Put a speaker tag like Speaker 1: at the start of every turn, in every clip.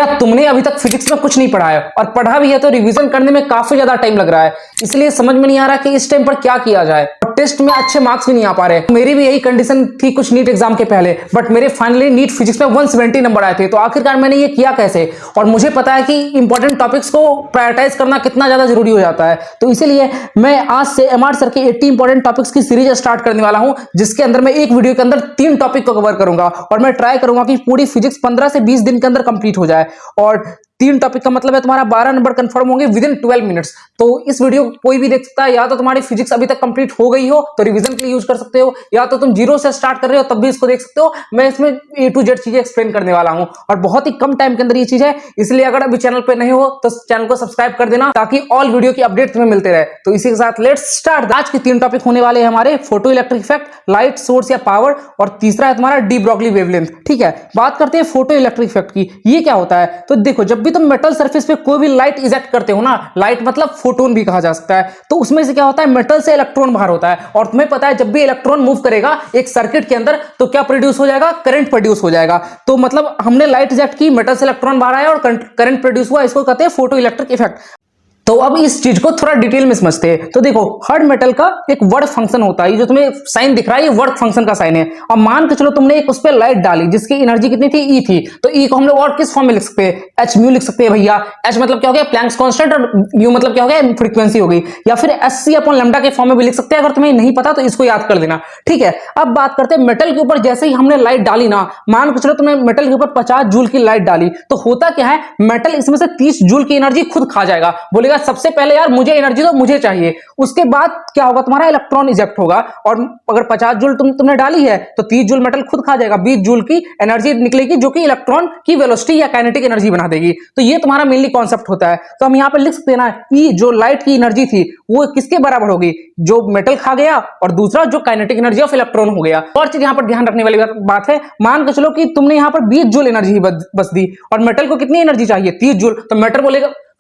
Speaker 1: क्या तुमने अभी तक फिजिक्स में कुछ नहीं पढ़ा है, और पढ़ा भी है तो रिवीजन करने में काफी ज्यादा टाइम लग रहा है, इसलिए समझ में नहीं आ रहा कि इस टाइम पर क्या किया जाए, और टेस्ट में अच्छे मार्क्स भी नहीं आ पा रहे। मेरी भी यही कंडीशन थी कुछ नीट एग्जाम के पहले, बट मेरे फाइनली नीट फिजिक्स में 170 नंबर आए थे। तो आखिरकार मैंने ये किया कैसे, और मुझे पता है कि इंपॉर्टेंट टॉपिक्स को प्रायोरिटाइज करना कितना ज्यादा जरूरी हो जाता है। तो इसीलिए मैं आज से एमआर सर के 80 इंपॉर्टेंट टॉपिक्स की सीरीज स्टार्ट करने वाला हूं, जिसके अंदर मैं एक वीडियो के अंदर 3 टॉपिक को कवर करूंगा, और मैं ट्राई करूंगा कि पूरी फिजिक्स 15 से 20 दिन के अंदर कंप्लीट हो जाए। और 3 टॉपिक का मतलब है तुम्हारा 12 नंबर कंफर्म होंगे विद इन 12 मिनट्स। तो इस वीडियो को कोई भी देख सकता है, या तो तुम्हारी फिजिक्स अभी तक कंप्लीट हो गई हो तो रिवीजन के लिए यूज कर सकते हो, या तो तुम जीरो से स्टार्ट कर रहे हो तब भी इसको देख सकते हो। मैं इसमें A to Z चीजें एक्सप्लेन करने वाला हूं, और बहुत ही कम टाइम के अंदर ये चीज है, इसलिए अगर अभी चैनल पे नहीं हो तो चैनल को सब्सक्राइब कर देना, ताकि ऑल वीडियो की अपडेट तुम्हें मिलते रहे। तो इसी के साथ लेट्स स्टार्ट। आज के 3 टॉपिक होने वाले हैं हमारे photo electric effect, light source या पावर, और तीसरा है तुम्हारा डी ब्रॉगली वेवलेंथ। ठीक है, बात करते हैं फोटो इलेक्ट्रिक इफेक्ट की। ये क्या होता है, तो देखो, जब भी तुम मेटल सरफेस पे कोई भी लाइट इजेक्ट करते हो ना, लाइट मतलब फोटोन भी कहा जा सकता है, तो उसमें से क्या होता है, मेटल से इलेक्ट्रॉन बाहर होता है। और तुम्हें पता है जब भी इलेक्ट्रॉन मूव करेगा एक सर्किट के अंदर तो क्या प्रोड्यूस हो जाएगा, करंट प्रोड्यूस हो जाएगा। तो मतलब हमने लाइट इजेक्ट की, मेटल से इलेक्ट्रॉन बाहर आया और करंट प्रोड्यूस हुआ, इसको कहते हैं फोटो इलेक्ट्रिक इफेक्ट। तो अब इस चीज को थोड़ा डिटेल में समझते हैं। तो देखो, हर मेटल का एक वर्क फंक्शन होता है, ये जो तुम्हें साइन दिख रहा है ये वर्क फंक्शन का साइन है। और मान के चलो तुमने एक उस पर लाइट डाली जिसकी एनर्जी कितनी थी, ई थी, तो ई को हम लोग और किस फॉर्म में लिख सकते हैं, एच म्यू लिख सकते हैं भैया। एच मतलब क्या हो गया, प्लैंक्स कांस्टेंट, और म्यू मतलब क्या हो गया, फ्रीक्वेंसी हो गई। या फिर एस सी अपॉन लैम्डा के फॉर्म में भी लिख सकते हैं, अगर तुम्हें नहीं पता तो इसको याद कर लेना। ठीक है, अब बात करते हैं मेटल के ऊपर जैसे ही हमने लाइट डाली ना, मान के चलो तुमने मेटल के ऊपर 50 जूल की लाइट डाली, तो होता क्या है, मेटल इसमें से 30 जूल की एनर्जी खुद खा जाएगा, बोलेगा सबसे पहले यार मुझे एनर्जी दो, मुझे चाहिए। उसके बाद क्या होगा, तुम्हारा इलेक्ट्रॉन इजेक्ट होगा, और अगर 50 जूल तुमने डाली है तो 30 जूल मेटल खुद खा जाएगा, 20 जूल की एनर्जी निकलेगी जो कि इलेक्ट्रॉन की वेलोसिटी या काइनेटिक एनर्जी बना देगी। तो ये तुम्हारा मेनली कॉन्सेप्ट होता है। तो हम यहां पर लिख सकते हैं ना, ई जो लाइट की एनर्जी थी वो किसके बराबर होगी, जो मेटल खा गया, और दूसरा जो काइनेटिक एनर्जी ऑफ इलेक्ट्रॉन हो गया। और चीज यहां पर ध्यान रखने वाली बात है, मान के चलो कि तुमने यहां पर 20 जूल एनर्जी बस दी, और मेटल को कितनी एनर्जी चाहिए, 30 जूल।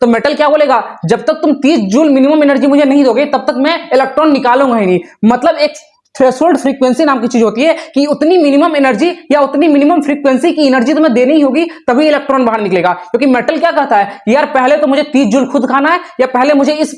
Speaker 1: तो मेटल क्या बोलेगा, जब तक तुम 30 जूल मिनिमम एनर्जी मुझे नहीं दोगे तब तक मैं इलेक्ट्रॉन निकालूंगा ही नहीं। मतलब एक थ्रेशोल्ड फ्रीक्वेंसी नाम की चीज होती है कि उतनी मिनिमम एनर्जी या उतनी मिनिमम फ्रीक्वेंसी की एनर्जी तुम्हें देनी ही होगी, तभी इलेक्ट्रॉन बाहर निकलेगा। क्योंकि मेटल क्या कहता है, यार पहले तो मुझे 30 जूल खुद खाना है, या पहले मुझे इस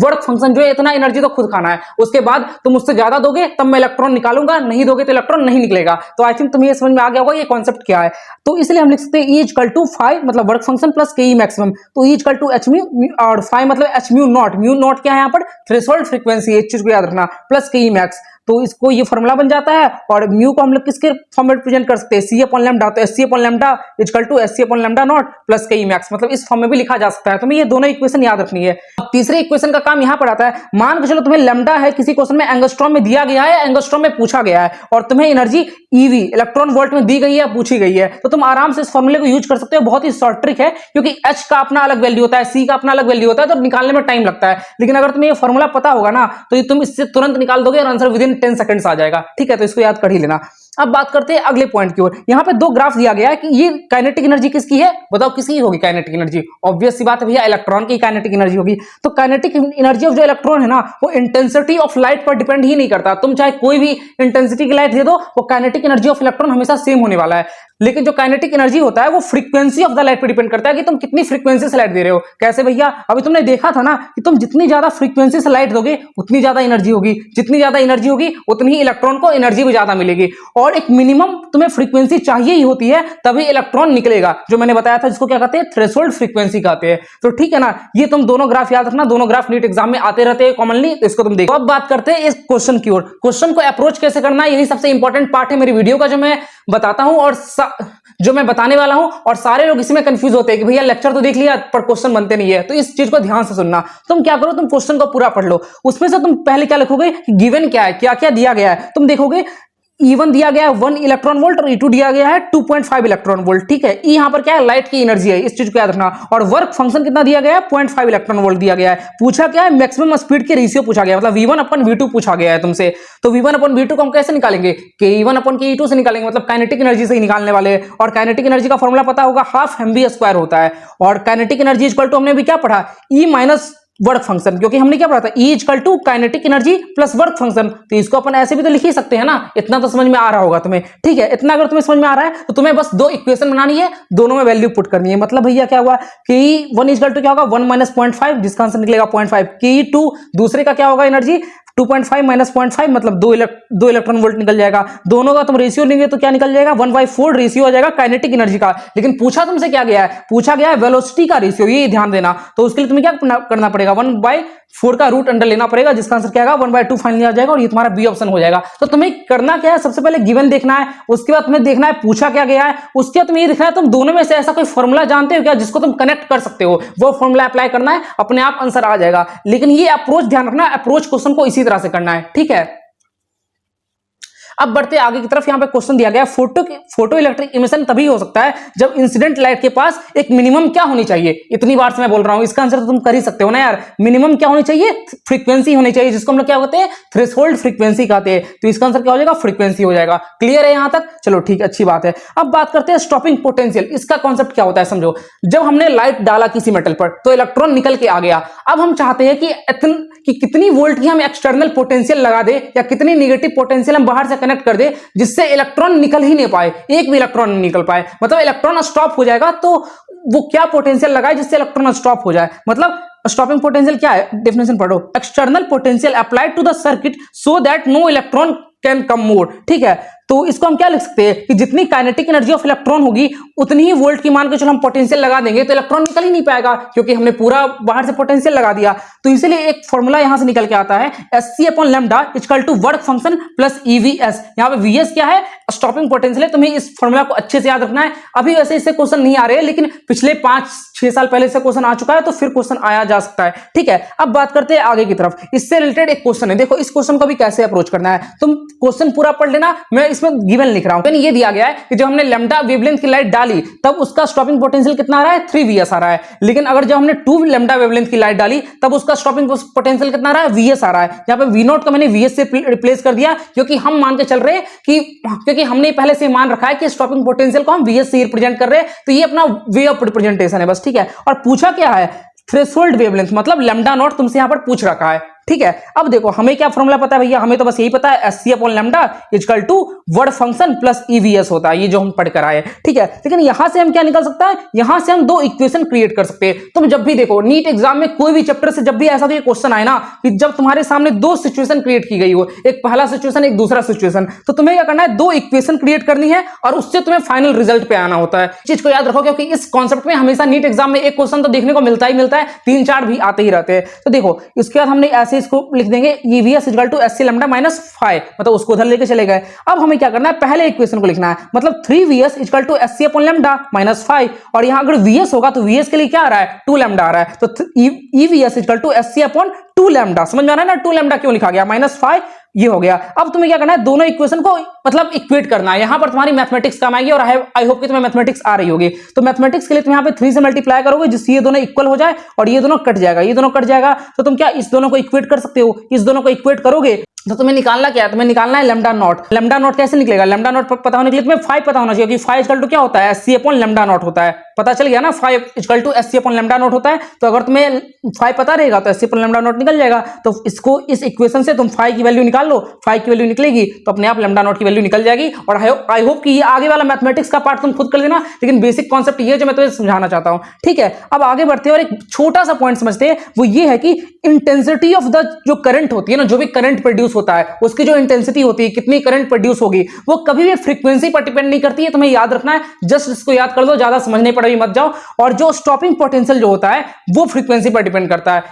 Speaker 1: वर्क फंक्शन जो है इतना एनर्जी तो खुद खाना है, उसके बाद तुम उससे ज्यादा दोगे तब मैं इलेक्ट्रॉन निकालूंगा, नहीं दोगे तो इलेक्ट्रॉन नहीं निकलेगा। तो आई थिंक तुम्हें समझ में आ गया होगा ये कॉन्सेप्ट क्या है। तो इसलिए हम लिख सकते हैं E इक्वल टू 5 मतलब work function plus K maximum. तो E equal to h mu, और 5 मतलब h mu naught. Mu naught क्या है यहाँ पर, थ्रेशोल्ड फ्रीक्वेंसी, इस चीज को याद रखना, प्लस के मैक्स। तो इसको ये फॉर्मूला बन जाता है, और म्यू को हम लोग किसके फॉर्म में रिप्रेजेंट कर सकते हैं, सी अपॉन लैम्डा। तो s c upon lambda equal to s c upon lambda naught plus K max, मतलब इस फॉर्म में भी लिखा जा सकता है। तुम्हें ये दोनों इक्वेशन याद रखनी है। अब तीसरे इक्वेशन का काम यहाँ पर आता है, मान के चलो तुम्हें लैम्डा है, किसी क्वेश्चन में एंगस्ट्रॉम में दिया गया है, एंगस्ट्रॉम में पूछा गया है, और तुम्हें एनर्जी ईवी इलेक्ट्रॉन वोल्ट में दी गई है, पूछी गई है, तो तुम आराम से इस फॉर्मूले को यूज कर सकते हो। बहुत ही शॉर्ट ट्रिक है, क्योंकि एच का अपना अलग वैल्यू होता है, सी का अपना अलग वैल्यू होता है, तो निकालने में टाइम लगता है। लेकिन अगर तुम्हें ये फॉर्मूला पता होगा ना, तो तुम इससे तुरंत निकाल दोगे और आंसर विद इन 10 सेकंड्स आ जाएगा। ठीक है, तो इसको याद कर ही लेना। अब बात करते हैं अगले पॉइंट की ओर। यहाँ पे 2 ग्राफ दिया गया है कि ये काइनेटिक एनर्जी किसकी है, बताओ किसकी होगी काइनेटिक एनर्जी। ऑब्वियस सी बात है भैया, इलेक्ट्रॉन की काइनेटिक एनर्जी होगी। तो काइनेटिक एनर्जी ऑफ जो इलेक्ट्रॉन है ना, वो इंटेंसिटी ऑफ लाइट पर डिपेंड ही नहीं करता। तुम चाहे कोई भी इंटेंसिटी की लाइट दे दो, वो काइनेटिक एनर्जी ऑफ इलेक्ट्रॉन हमेशा सेम होने वाला है। लेकिन जो काइनेटिक एनर्जी होता है वो फ्रीक्वेंसी ऑफ द लाइट पर डिपेंड करता है कि तुम कितनी फ्रीक्वेंसी से लाइट दे रहे हो। कैसे भैया, अभी तुमने देखा था ना कि तुम जितनी ज्यादा फ्रीक्वेंसी से लाइट दोगे उतनी ज्यादा एनर्जी होगी, जितनी ज्यादा एनर्जी होगी उतनी ही इलेक्ट्रॉन को एनर्जी भी ज्यादा मिलेगी। और एक मिनिमम तुम्हें फ्रीक्वेंसी चाहिए ही होती है, तभी इलेक्ट्रॉन निकलेगा, जो मैंने बताया था, जिसको क्या कहते हैं, थ्रेशोल्ड फ्रीक्वेंसी कहते हैं। तो ठीक है ना, ये तुम दोनों ग्राफ याद रखना, दोनों ग्राफ नीट एग्जाम में आते रहते हैं कॉमनली, तो इसको तुम देखो। अब बात करते हैं इस क्वेश्चन की ओर। क्वेश्चन को अप्रोच कैसे करना है, यही सबसे इंपॉर्टेंट पार्ट है मेरी वीडियो का, जो मैं बताता हूं और जो मैं बताने वाला हूं। और सारे लोग इसमें कंफ्यूज होते हैं कि भैया लेक्चर तो देख लिया पर क्वेश्चन बनते नहीं है। तो इस चीज को ध्यान से सुनना। तुम क्या करो, तुम क्वेश्चन को पूरा पढ़ लो, उसमें से तुम पहले क्या लिखोगे, गिवन क्या है, क्या क्या दिया गया है। तुम देखोगे E1 दिया गया है 1 इलेक्ट्रॉन वोल्ट, और E2 दिया गया है 2.5 इलेक्ट्रॉन वोल्ट। ठीक है, E यहां पर क्या है, लाइट की एनर्जी है, इस चीज को याद रखना। और वर्क फंक्शन कितना दिया गया है, 0.5 इलेक्ट्रॉन वोल्ट दिया गया है। पूछा क्या है, मैक्सिमम स्पीड के रेशियो पूछा गया है, मतलब V1 अपन V2 पूछा गया है तुमसे। तो V1 अपन V2 को हम कैसे निकालेंगे, के E1 अपन के E2 से निकालेंगे, मतलब काइनेटिक एनर्जी से ही निकालने वाले हैं। और काइनेटिक एनर्जी का फॉर्मूला पता होगा, हाफ mv² होता है। और काइनेटिक एनर्जी इक्वल टू हमने भी क्या पढ़ा, E माइनस वर्क फंक्शन, क्योंकि हमने क्या पढ़ा था, E equal to kinetic energy plus work function, तो इसको अपन ऐसे भी तो लिख ही सकते हैं ना। इतना तो समझ में आ रहा होगा तुम्हें, ठीक है। इतना अगर तुम्हें समझ में आ रहा है तो तुम्हें बस दो इक्वेशन बनानी है, दोनों में वैल्यू पुट करनी है। मतलब भैया क्या हुआ कि 1 इक्वल टू क्या होगा 1 माइनस 0.5, जिसका आंसर निकलेगा 0.5। Ke2 दूसरे का क्या होगा एनर्जी 2.5 माइनस 0.5 मतलब 2 इलेक्ट्रॉन वोल्ट निकल जाएगा। दोनों का तुम रेशियो लेंगे तो क्या निकल जाएगा 1/4 रेशियो हो जाएगा काइनेटिक एनर्जी का। लेकिन पूछा तुमसे क्या गया है, पूछा गया है वेलोसिटी का रेशियो, ये ध्यान देना। तो उसके लिए तुम्हें क्या करना पड़ेगा 1/4 का रूट अंडर लेना पड़ेगा, जिसका आंसर क्या आएगा 1/2 फाइनली आ जाएगा और ये तुम्हारा बी ऑप्शन हो जाएगा। तो तुम्हें करना क्या है, सबसे पहले गिवन देखना है, उसके बाद तुम्हें देखना है पूछा क्या गया है, उसके बाद तुम्हें ये देखना है तुम दोनों में से ऐसा कोई फॉर्मूला जानते हो क्या जिसको तुम कनेक्ट कर सकते हो, वो फॉर्मूला अप्लाई करना है, अपने आप आंसर आ जाएगा। लेकिन ये अप्रोच ध्यान रखना, अप्रोच क्वेश्चन को इसी तरह से करना है, ठीक है। अब बढ़ते आगे की तरफ, यहां पे क्वेश्चन दिया गया है फोटो इलेक्ट्रिक इमिशन तभी हो सकता है जब इंसिडेंट लाइट के पास एक मिनिमम क्या होनी चाहिए। इतनी बार से मैं बोल रहा हूं, इसका आंसर तो तुम कर ही सकते हो ना यार। मिनिमम क्या होनी चाहिए, फ्रीक्वेंसी होनी चाहिए, जिसको हम लोग क्या कहते हैं थ्रेशोल्ड फ्रीक्वेंसी कहते हैं। तो इसका आंसर क्या हो जाएगा फ्रीक्वेंसी हो जाएगा। क्लियर है यहां तक, चलो ठीक, अच्छी बात है। अब बात करते हैं स्टॉपिंग पोटेंशियल। इसका कॉन्सेप्ट क्या होता है समझो। जब हमने लाइट डाला किसी मेटल पर तो इलेक्ट्रॉन निकल के आ गया। अब हम चाहते हैं कि कितनी वोल्ट की हम एक्सटर्नल पोटेंशियल लगा दे या कितनी नेगेटिव पोटेंशियल हम बाहर से कनेक्ट कर दे जिससे इलेक्ट्रॉन निकल ही नहीं पाए, एक भी इलेक्ट्रॉन नहीं निकल पाए, मतलब इलेक्ट्रॉन स्टॉप हो जाएगा। तो वो क्या पोटेंशियल लगाए जिससे इलेक्ट्रॉन स्टॉप हो जाए, मतलब स्टॉपिंग पोटेंशियल क्या है, डेफिनेशन पढ़ो, external potential applied to the circuit so that no electron can come more, ठीक है। तो इसको हम क्या लिख सकते हैं कि जितनी काइनेटिक एनर्जी ऑफ इलेक्ट्रॉन होगी उतनी ही वोल्ट की मान के चलो हम पोटेंशियल लगा देंगे तो इलेक्ट्रॉन निकल ही नहीं पाएगा, क्योंकि हमने पूरा बाहर से पोटेंशियल लगा दिया। तो इसीलिए एक फॉर्मूला यहां से निकल के आता है Sc/λ equal to work function plus EVS। यहाँ पे VS क्या है, स्टॉपिंग पोटेंशियल है। तुम्हें इस फॉर्मूला को अच्छे से याद रखना है। अभी वैसे इससे क्वेश्चन नहीं आ रहे, लेकिन पिछले 5-6 साल पहले से क्वेश्चन आ चुका है, तो फिर क्वेश्चन आया जा सकता है, ठीक है। अब बात करते हैं आगे की तरफ। इससे रिलेटेड एक क्वेश्चन है, देखो इस क्वेश्चन को भी कैसे अप्रोच करना है। तुम क्वेश्चन पूरा पढ़ लेना, मैं इसमें गिवन लिख रहा हूं। ये दिया गया है कि जब हमने लैम्डा वेवलेंथ की लाइट डाली तब उसका स्टॉपिंग पोटेंशियल कितना आ रहा है 3Vs आ रहा है। लेकिन अगर जब हमने 2 लैम्डा वेवलेंथ की लाइट डाली तब उसका स्टॉपिंग पोटेंशियल कितना आ रहा है Vs आ रहा है। यहां पे V0 को मैंने Vs से रिप्लेस कर दिया, क्योंकि हम मान के चल रहे हैं कि क्योंकि हमने पहले से मान रखा है कि स्टॉपिंग पोटेंशियल को हम Vs से रिप्रेजेंट कर रहे हैं, तो ये अपना वे ऑफ रिप्रेजेंटेशन है बस, ठीक है। और पूछा क्या है थ्रेशोल्ड वेवलेंथ, मतलब लैम्डा नॉट तुमसे यहां पर पूछ रखा है, ठीक है। अब देखो हमें क्या फॉर्मूला पता है भैया, हमें तो बस यही पता है Sc/λ equal to work function plus EVS होता है, ये जो हम पढ़ कर आए, ठीक है। लेकिन यहां से हम क्या निकल सकता है, यहां से हम दो इक्वेशन क्रिएट कर सकते हैं। तुम जब भी देखो नीट एग्जाम में कोई भी चैप्टर से जब भी ऐसा कोई क्वेश्चन आए ना कि जब तुम्हारे सामने दो सिचुएशन क्रिएट की गई हो, एक पहला सिचुएशन एक दूसरा सिचुएशन, तो तुम्हें क्या करना है, दो इक्वेशन क्रिएट करनी है और उससे तुम्हें फाइनल रिजल्ट पे आना होता है। चीज को याद रखो, क्योंकि इस कॉन्सेप्ट में हमेशा नीट एग्जाम में एक क्वेश्चन तो देखने को मिलता ही मिलता है, 3-4 भी आते ही रहते हैं। तो देखो इसके बाद हमने ऐसे इसको लिख देंगे EVS equal to Sc/λ minus 5, मतलब उसको उधर लेके चले गए। अब हमें क्या करना है, पहले इक्वेशन को लिखना है, मतलब 3Vs equal to Sc/λ minus 5, और यहां अगर Vs होगा तो Vs के लिए क्या आ रहा है 2 लैम्डा आ रहा है, तो EVS इक्वल टू Sc/2λ। समझ में आ रहा है ना, 2 लैम्डा क्यों लिखा गया, माइनस 5 ये हो गया। अब तुम्हें क्या करना है, दोनों इक्वेशन को मतलब इक्वेट करना है। यहां पर तुम्हारी मैथमेटिक्स काम आएगी, और आई होप कि तुम्हें मैथमेटिक्स आ रही होगी। तो मैथमेटिक्स के लिए तुम यहां पे 3 से मल्टीप्लाई करोगे जिससे ये दोनों इक्वल हो जाए और ये दोनों कट जाएगा, ये दोनों कट जाएगा। तो तुम क्या इस दोनों को इक्वेट कर सकते हो, इस दोनों को इक्वेट करोगे तो तुम्हें निकालना क्या है, तुम्हें निकालना है लैम्डा नॉट। लैम्डा नॉट कैसे निकलेगा, लैम्डा नॉट पता होने के लिए तुम्हें 5 पता होना चाहिए, क्योंकि 5 इक्वल टू क्या होता है Sc/λ नॉट होता है। पता चल गया ना, 5 इक्वल टू Sc/λ नॉट होता है। तो अगर तुम्हें 5 पता रहेगा तो Sc/λ नॉट निकल जाएगा। तो इसको इस इक्वेशन से तुम 5 की वैल्यू निकाल लो, 5 की वैल्यू निकलेगी तो अपने आप लैम्डा नॉट की वैल्यू निकल जाएगी। और आई होप कि ये आगे वाला मैथमेटिक्स का पार्ट तुम खुद कर लेना, लेकिन बेसिक कॉन्सेप्ट ये जो मैं तुम्हें समझाना चाहता हूं, ठीक है। अब आगे बढ़ते हैं और एक छोटा सा पॉइंट समझते हैं, वो ये है कि इंटेंसिटी ऑफ द जो करंट होती है ना, जो भी करंट प्रोड्यूस होता है उसकी जो इंटेंसिटी होती है, कितनी करंट प्रोड्यूस होगी, वो कभी भी फ्रीक्वेंसी पर डिपेंड नहीं करती है। तुम्हें याद रखना है, जस्ट इसको याद कर दो, ज्यादा समझने पर भी मत जाओ। और जो स्टॉपिंग पोटेंशियल जो होता है वो फ्रीक्वेंसी पर डिपेंड करता है।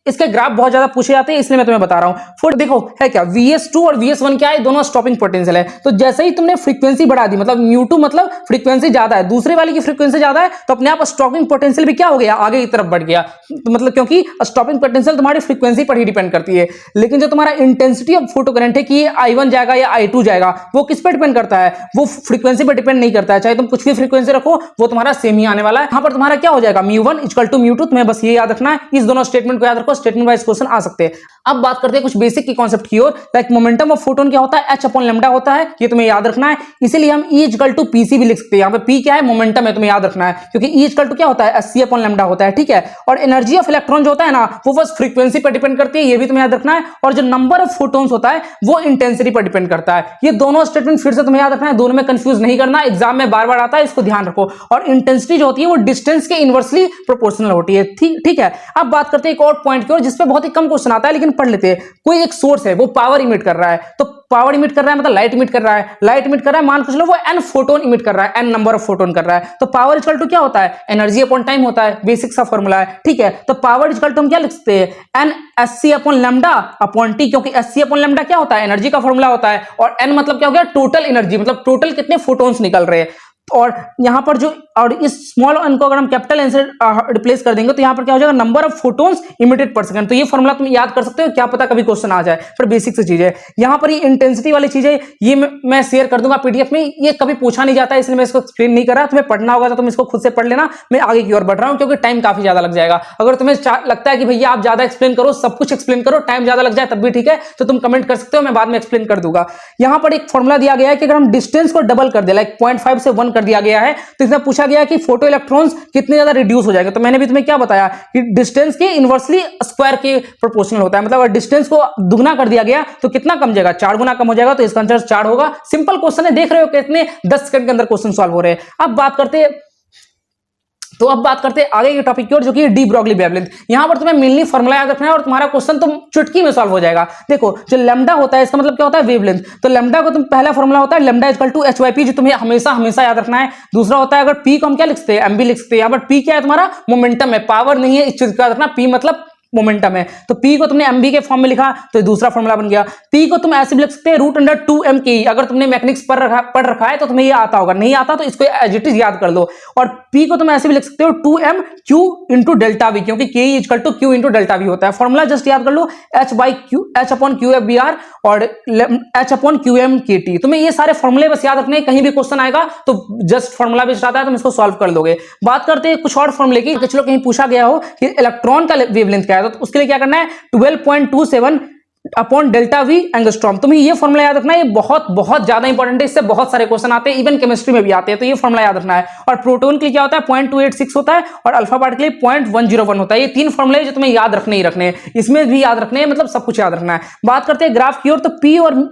Speaker 1: इसके ग्राफ बहुत ज्यादा पूछे जाते हैं, इसलिए मैं तुम्हें बता रहा हूं। फिर देखो है क्या, VS2 और VS1 क्या है, दोनों स्टॉपिंग पोटेंशियल है। तो जैसे ही तुमने फ्रीक्वेंसी बढ़ा दी, मतलब μ2 मतलब फ्रीक्वेंसी ज्यादा है, दूसरे वाले की फ्रीक्वेंसी ज्यादा है, तो अपने आप स्टॉपिंग पोटेंशियल भी क्या हो गया, आगे की तरफ बढ़ गया। तो मतलब क्योंकि स्टॉपिंग पोटेंशियल तुम्हारी फ्रीक्वेंसी पर ही डिपेंड करती है। लेकिन जो तुम्हारा इंटेंसिटी ऑफ फोटो करंट है कि I1 जाएगा या I2 जाएगा, वो किस पर डिपेंड करता है, वो फ्रीक्वेंसी पर डिपेंड नहीं करता है। चाहे तुम कुछ भी फ्रीक्वेंसी रखो, वो तुम्हारा सेम ही आने वाला है। यहां पर तुम्हारा क्या हो जाएगा, μ1 इक्वल टू μ2। तुम्हें बस ये याद रखना है, इस दोनों स्टेटमेंट को याद रखो, स्टेटमेंट वाइज क्वेश्चन आ सकते हैं। अब बात करते हैं कुछ बेसिक की कॉन्सेप्ट की ओर। लाइक मोमेंटम ऑफ फोटोन क्या होता है, h अपॉन लैम्डा होता है, ये तुम्हें याद रखना है। इसीलिए हम E इक्वल टू पीसी भी लिख सकते हैं। यहाँ पे P क्या है, मोमेंटम है, तुम्हें याद रखना है, क्योंकि E इक्वल टू क्या होता है, एससी अपॉन लैम्डा होता है, ठीक है। और एनर्जी ऑफ इलेक्ट्रॉन जो होता है ना, वो बस फ्रीक्वेंसी पर डिपेंड करती है, ये भी तुम्हें याद रखना है। और जो नंबर ऑफ फोटोन्स होता है वो इंटेंसिटी पर डिपेंड करता है। ये दोनों स्टेटमेंट फिर से तुम्हें याद रखना है, दोनों में कंफ्यूज नहीं करना, एग्जाम में बार बार आता है, इसको ध्यान रखो। और इंटेंसिटी जो होती है वो डिस्टेंस के इनवर्सली प्रोपोर्शनल होती है, ठीक है। अब बात करते हैं एक और पॉइंट की ओर, जिसपे बहुत ही कम क्वेश्चन आता है, लेकिन पढ़ लेते हैं। कोई एक सोर्स है, वो पावर इमिट कर रहा है, तो पावर इमिट कर रहा है मतलब लाइट इमिट कर रहा है, लाइट इमिट कर रहा है, मान के चलो वो n फोटोन इमिट कर रहा है, n नंबर ऑफ फोटोन कर रहा है। तो पावर इक्वल टू क्या होता है, एनर्जी अपॉन टाइम होता है, बेसिक सा फॉर्मूला है, ठीक है। तो पावर इक्वल टू हम क्या लिख सकते हैं, n SC upon lambda upon T, क्योंकि एससी अपॉन लैम्डा क्या होता है, एनर्जी का फॉर्मूला होता है, और n मतलब क्या हो गया, टोटल एनर्जी, मतलब टोटल कितने फोटोन्स निकल रहे हैं। और यहां पर जो, और इस स्मॉल n को अगर हम कैपिटल n से रिप्लेस कर देंगे तो यहां पर क्या हो जाएगा, नंबर ऑफ फोटोन्स इमिटेड पर सेकंड। तो ये फॉर्मूला तुम याद कर सकते हो, क्या पता कभी क्वेश्चन आ जाए, पर बेसिक से चीज है। यहां पर ये इंटेंसिटी वाली चीज है, ये मैं शेयर कर दूंगा पीडीएफ में, ये कभी पूछा नहीं जाता है, इसलिए मैं इसको एक्सप्लेन नहीं कर रहा। तुम्हें पढ़ना होगा तो तुम इसको खुद से पढ़ लेना, मैं आगे की ओर बढ़ रहा हूं क्योंकि टाइम काफी ज्यादा लग जाएगा। अगर तुम्हें लगता है कि भैया आप ज्यादा एक्सप्लेन करो, सब कुछ एक्सप्लेन करो, टाइम ज्यादा लग जाए तब भी ठीक है, तो तुम कमेंट कर सकते हो, मैं बाद में एक्सप्लेन कर दूंगा। यहां पर एक फॉर्मूला दिया गया है कि अगर हम डिस्टेंस को डबल कर दे, लाइक 0.5 से 1 कर दिया गया है, तो इसमें पूछा गया कि फोटो इलेक्ट्रॉन्स कितने ज्यादा रिड्यूस हो जाएंगे। तो मैंने भी तुम्हें क्या बताया कि डिस्टेंस के इनवर्सली स्क्वायर के प्रोपोर्शनल होता है, मतलब अगर डिस्टेंस को दुगना कर दिया गया तो कितना कम जाएगा, 4 गुना कम हो जाएगा। तो इसका आंसर 4 होगा। सिंपल क्वेश्चन है, देख रहे हो कितने 10 सेकंड के अंदर क्वेश्चन सॉल्व हो रहे हैं। अब बात करते हैं आगे के टॉपिक की ओर, जो कि डी ब्रॉगली वेवलेंथ। यहां पर तुम्हें मेनली फॉर्मूला याद रखना है और तुम्हारा क्वेश्चन तुम चुटकी में सॉल्व हो जाएगा। देखो जो लैम्डा होता है, इसका मतलब क्या होता है, वेवलेंथ। तो लैम्डा को तुम पहला फॉर्मूला होता है लैम्डा इक्वल टू h/p, जो तुम्हें हमेशा याद रखना है। दूसरा होता है, अगर p को हम क्या लिख सकते हैं, mv लिख सकते हैं। यहां पर p क्या है, तुम्हारा मोमेंटम है, पावर नहीं है, इस चीज का याद रखना। p मतलब मोमेंटम है, तो P को तुमने mv के फॉर्म में लिखा तो ये दूसरा फॉर्मूला बन गया। P को तुम ऐसे भी लिख सकते हैं √2m के। अगर तुमने मैकेनिक्स पढ़ रखा है तो तुम्हें ये आता होगा, नहीं आता तो इसको एज इट इज याद कर लो। और P को तुम ऐसे भी लिख सकते हो 2m q into delta V, क्योंकि K equal to q into delta V होता है। फॉर्मूला जस्ट याद कर लो, h अपॉन QFBR और h अपॉन QMKT। तुम्हें ये सारे फॉर्मूले बस याद रखने, कहीं भी क्वेश्चन आएगा तो जस्ट फॉर्मूला बेस्ड आता है, तुम इसको सॉल्व कर लोगे। बात करते हैं कुछ और फॉर्मूले की। चलो कहीं पूछा गया हो कि इलेक्ट्रॉन का वेवलेंथ क्या है, तो उसके लिए क्या करना है, 12.27 अपॉन डेल्टा वी एंगस्ट्रॉम। तुम्हें ये फॉर्मूला याद रखना है, ये बहुत ज्यादा इंपॉर्टेंट है, इससे बहुत सारे क्वेश्चन आते हैं, इवन केमिस्ट्री में भी आते हैं, तो ये फॉर्मूला याद रखना है। और प्रोटॉन के लिए क्या होता है, 0.286 होता है, और अल्फा पार्ट के लिए 0.101 होता है। ये 3 फॉर्मूले जो तुम्हें याद रखने ही रखने हैं, इसमें भी याद रखने हैं, मतलब सब कुछ याद रखना है। बात करते हैं ग्राफ की ओर, तो पी और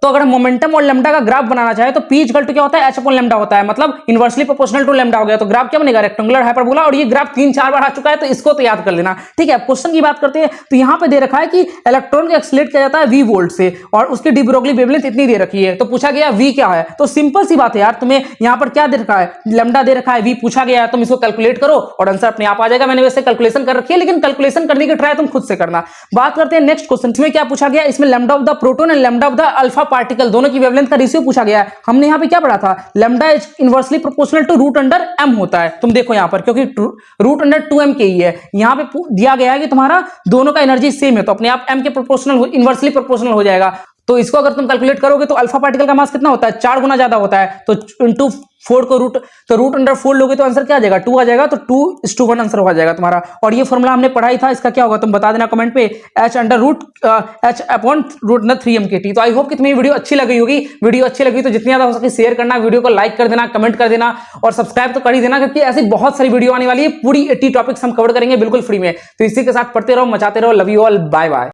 Speaker 1: तो अगर मोमेंटम और लैम्डा का ग्राफ बनाना चाहे तो P इक्वल टू क्या होता है, h अपॉन लैम्डा होता है, मतलब इनवर्सली प्रोपोर्शनल टू लैम्डा हो गया। तो ग्राफ क्या बनेगा, रेक्टेंगुलर हाइपरबोला। और ये ग्राफ 3-4 बार आ चुका है, तो इसको तो याद कर लेना, ठीक है। क्वेश्चन की बात करते हैं तो यहां पे दे रखा है कि इलेक्ट्रॉन को एक्सीलरेट किया जाता है v वोल्ट से, और उसकी डी ब्रोगली वेवलेंथ इतनी दे रखी है। तो पूछा गया v क्या है, तो सिंपल सी बात है यार, तुम्हें यहां पर क्या दे रखा है, लैम्डा दे रखा है, v पूछा गया है, तुम इसको कैलकुलेट करो और आंसर अपने आप आ जाएगा। मैंने वैसे कैलकुलेशन कर रखी है, लेकिन कैलकुलेशन करने की ट्राई तुम खुद से करना। बात करते हैं नेक्स्ट क्वेश्चन, इसमें क्या पूछा गया, इसमें lambda of the proton and lambda of the alpha particle दोनों की वेवलेंथ का रेशियो पूछा गया है। हमने यहां पे क्या पढ़ा था, lambda is inversely proportional to √m होता है। तुम देखो यहां पर, क्योंकि √2m के ही है, यहां पे दिया गया है कि तुम्हारा दोनों का एनर्जी सेम है, तो अपने आप m के प्रोपोर्शनल इनवर्सली प्रोपोर्शनल हो जाएगा। तो इसको अगर तुम कैलकुलेट करोगे तो अल्फा पार्टिकल का मास कितना होता है, 4 गुना ज्यादा होता है। तो इंटू 4 को √4 लोगे तो आंसर क्या आ जाएगा, 2 आ जाएगा। तो 2:1 आंसर हो जाएगा तुम्हारा। और ये फॉर्मूला हमने पढ़ा ही था, इसका क्या होगा तुम बता देना कमेंट पे, h अपॉन √3m/t। तो आई होप कि तुम्हें वीडियो अच्छी लगी होगी। वीडियो अच्छी लगी तो जितनी ज्यादा हो सके शेयर करना, वीडियो को लाइक कर देना, कमेंट कर देना, और सब्सक्राइब तो कर ही देना, क्योंकि ऐसी बहुत सारी वीडियो आने वाली है। पूरी 80 टॉपिक्स हम कवर करेंगे बिल्कुल फ्री में। तो इसी के साथ पढ़ते रहो, मचाते रहो। Love you all, bye bye.